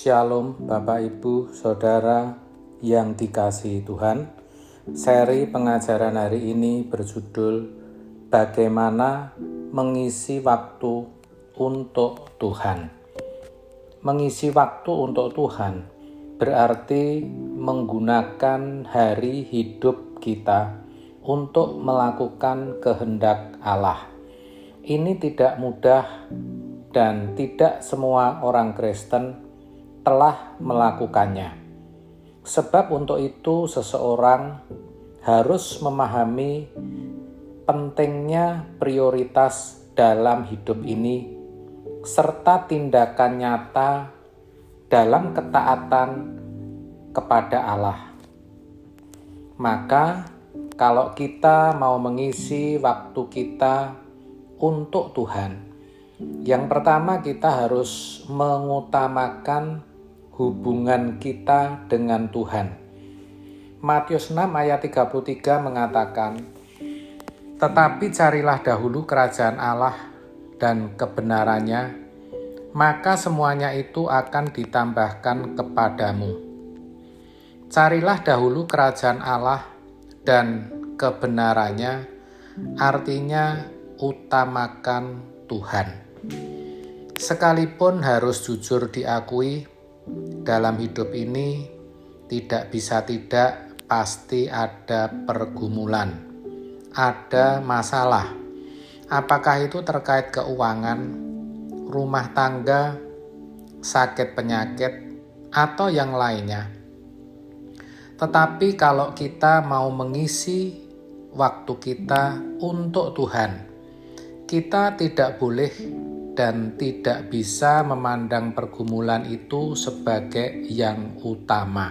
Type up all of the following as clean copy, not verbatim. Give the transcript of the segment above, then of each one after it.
Shalom Bapak Ibu Saudara yang dikasihi Tuhan. Seri pengajaran hari ini berjudul Bagaimana Mengisi Waktu untuk Tuhan. Mengisi waktu untuk Tuhan berarti menggunakan hari hidup kita untuk melakukan kehendak Allah. Ini tidak mudah dan tidak semua orang Kristen telah melakukannya. Sebab untuk itu seseorang harus memahami pentingnya prioritas dalam hidup ini serta tindakan nyata dalam ketaatan kepada Allah. Maka kalau kita mau mengisi waktu kita untuk Tuhan, yang pertama kita harus mengutamakan hubungan kita dengan Tuhan. Matius 6 ayat 33 mengatakan, "Tetapi carilah dahulu kerajaan Allah dan kebenarannya, maka semuanya itu akan ditambahkan kepadamu." Carilah dahulu kerajaan Allah dan kebenarannya, artinya utamakan Tuhan. Sekalipun harus jujur diakui, dalam hidup ini tidak bisa tidak pasti ada pergumulan, ada masalah. Apakah itu terkait keuangan, rumah tangga, sakit penyakit, atau yang lainnya. Tetapi kalau kita mau mengisi waktu kita untuk Tuhan, kita tidak boleh dan tidak bisa memandang pergumulan itu sebagai yang utama.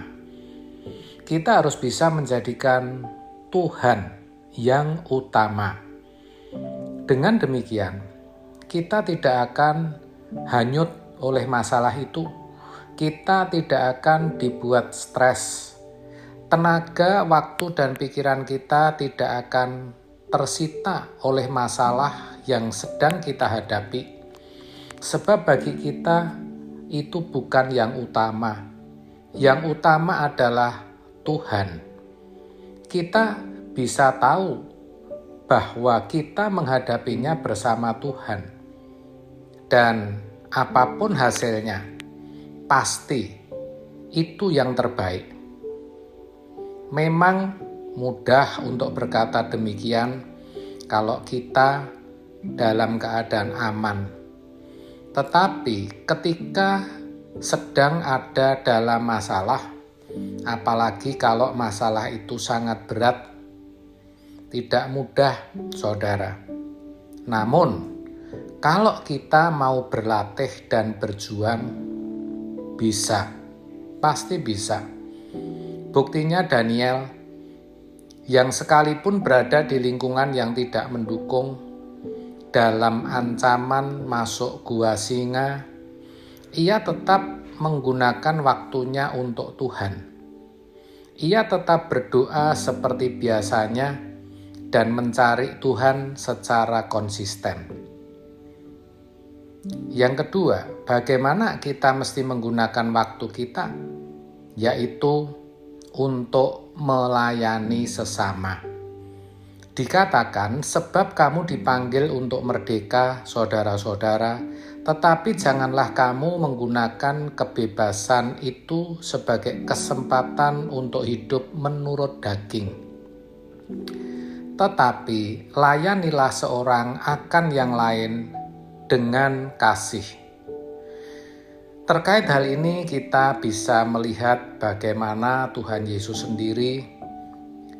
Kita harus bisa menjadikan Tuhan yang utama. Dengan demikian, kita tidak akan hanyut oleh masalah itu. Kita tidak akan dibuat stres. Tenaga, waktu, dan pikiran kita tidak akan tersita oleh masalah yang sedang kita hadapi. Sebab bagi kita itu bukan yang utama. Yang utama adalah Tuhan. Kita bisa tahu bahwa kita menghadapinya bersama Tuhan. Dan apapun hasilnya, pasti itu yang terbaik. Memang mudah untuk berkata demikian kalau kita dalam keadaan aman. Tetapi ketika sedang ada dalam masalah, apalagi kalau masalah itu sangat berat, tidak mudah, saudara. Namun, kalau kita mau berlatih dan berjuang, bisa, pasti bisa. Buktinya Daniel, yang sekalipun berada di lingkungan yang tidak mendukung, dalam ancaman masuk gua singa, ia tetap menggunakan waktunya untuk Tuhan. Ia tetap berdoa seperti biasanya dan mencari Tuhan secara konsisten. Yang kedua, bagaimana kita mesti menggunakan waktu kita? Yaitu untuk melayani sesama. Dikatakan, sebab kamu dipanggil untuk merdeka, saudara-saudara, tetapi janganlah kamu menggunakan kebebasan itu sebagai kesempatan untuk hidup menurut daging. Tetapi layanilah seorang akan yang lain dengan kasih. Terkait hal ini kita bisa melihat bagaimana Tuhan Yesus sendiri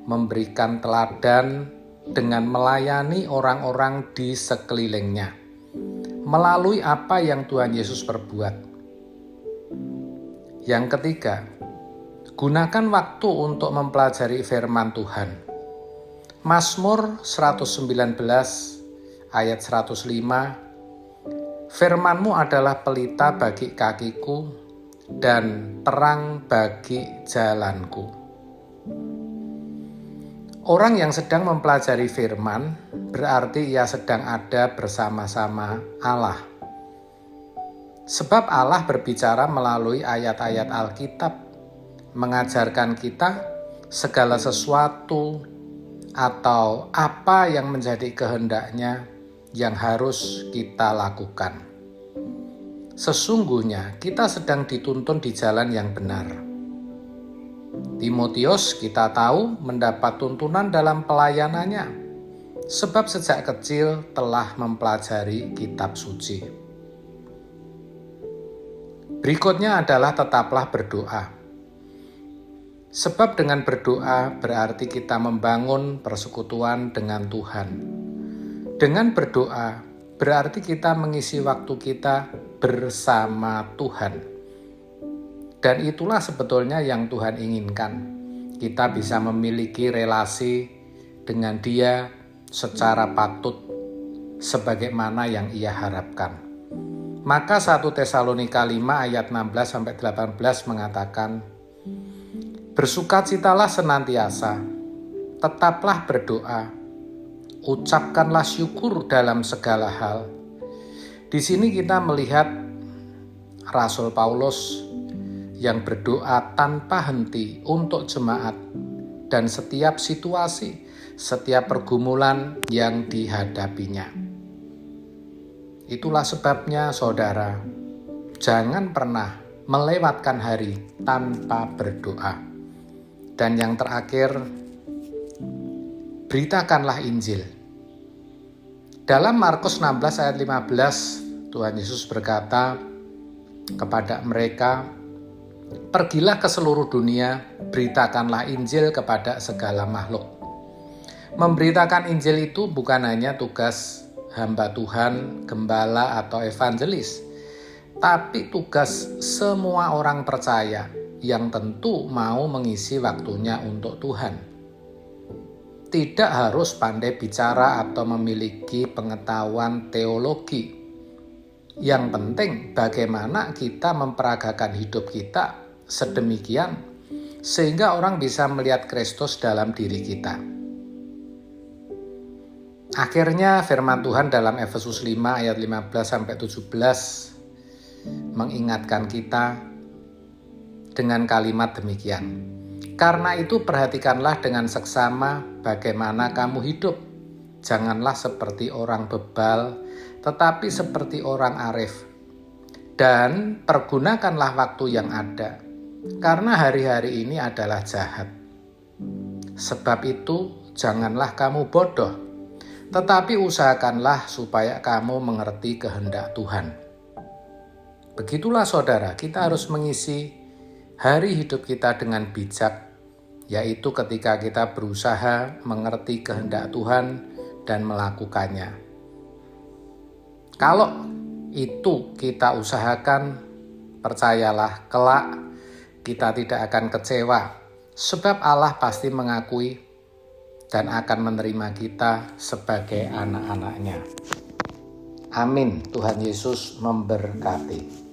memberikan teladan dengan melayani orang-orang di sekelilingnya, melalui apa yang Tuhan Yesus perbuat. Yang ketiga, gunakan waktu untuk mempelajari firman Tuhan. Mazmur 119 ayat 105, "Firman-Mu adalah pelita bagi kakiku dan terang bagi jalanku." Orang yang sedang mempelajari firman berarti ia sedang ada bersama-sama Allah. Sebab Allah berbicara melalui ayat-ayat Alkitab, mengajarkan kita segala sesuatu atau apa yang menjadi kehendaknya yang harus kita lakukan. Sesungguhnya kita sedang dituntun di jalan yang benar. Timotius kita tahu mendapat tuntunan dalam pelayanannya, sebab sejak kecil telah mempelajari kitab suci. Berikutnya adalah tetaplah berdoa. Sebab dengan berdoa berarti kita membangun persekutuan dengan Tuhan. Dengan berdoa berarti kita mengisi waktu kita bersama Tuhan. Dan itulah sebetulnya yang Tuhan inginkan. Kita bisa memiliki relasi dengan Dia secara patut sebagaimana yang Ia harapkan. Maka 1 Tesalonika 5 ayat 16-18 mengatakan, bersukacitalah senantiasa, tetaplah berdoa, ucapkanlah syukur dalam segala hal. Di sini kita melihat Rasul Paulus yang berdoa tanpa henti untuk jemaat dan setiap situasi, setiap pergumulan yang dihadapinya. Itulah sebabnya saudara, jangan pernah melewatkan hari tanpa berdoa. Dan yang terakhir, beritakanlah Injil. Dalam Markus 16 ayat 15, Tuhan Yesus berkata kepada mereka, pergilah ke seluruh dunia, beritakanlah Injil kepada segala makhluk. Memberitakan Injil itu bukan hanya tugas hamba Tuhan, gembala atau evangelis, tapi tugas semua orang percaya yang tentu mau mengisi waktunya untuk Tuhan. Tidak harus pandai bicara atau memiliki pengetahuan teologi. Yang penting bagaimana kita memperagakan hidup kita sedemikian sehingga orang bisa melihat Kristus dalam diri kita. Akhirnya firman Tuhan dalam Efesus 5 ayat 15-17 mengingatkan kita dengan kalimat demikian. Karena itu perhatikanlah dengan seksama bagaimana kamu hidup. Janganlah seperti orang bebal, tetapi seperti orang arif. Dan pergunakanlah waktu yang ada, karena hari-hari ini adalah jahat. Sebab itu janganlah kamu bodoh, tetapi usahakanlah supaya kamu mengerti kehendak Tuhan. Begitulah saudara, kita harus mengisi hari hidup kita dengan bijak, yaitu ketika kita berusaha mengerti kehendak Tuhan dan melakukannya. Kalau itu kita usahakan, percayalah kelak kita tidak akan kecewa, sebab Allah pasti mengakui dan akan menerima kita sebagai anak-anaknya. Amin. Tuhan Yesus memberkati.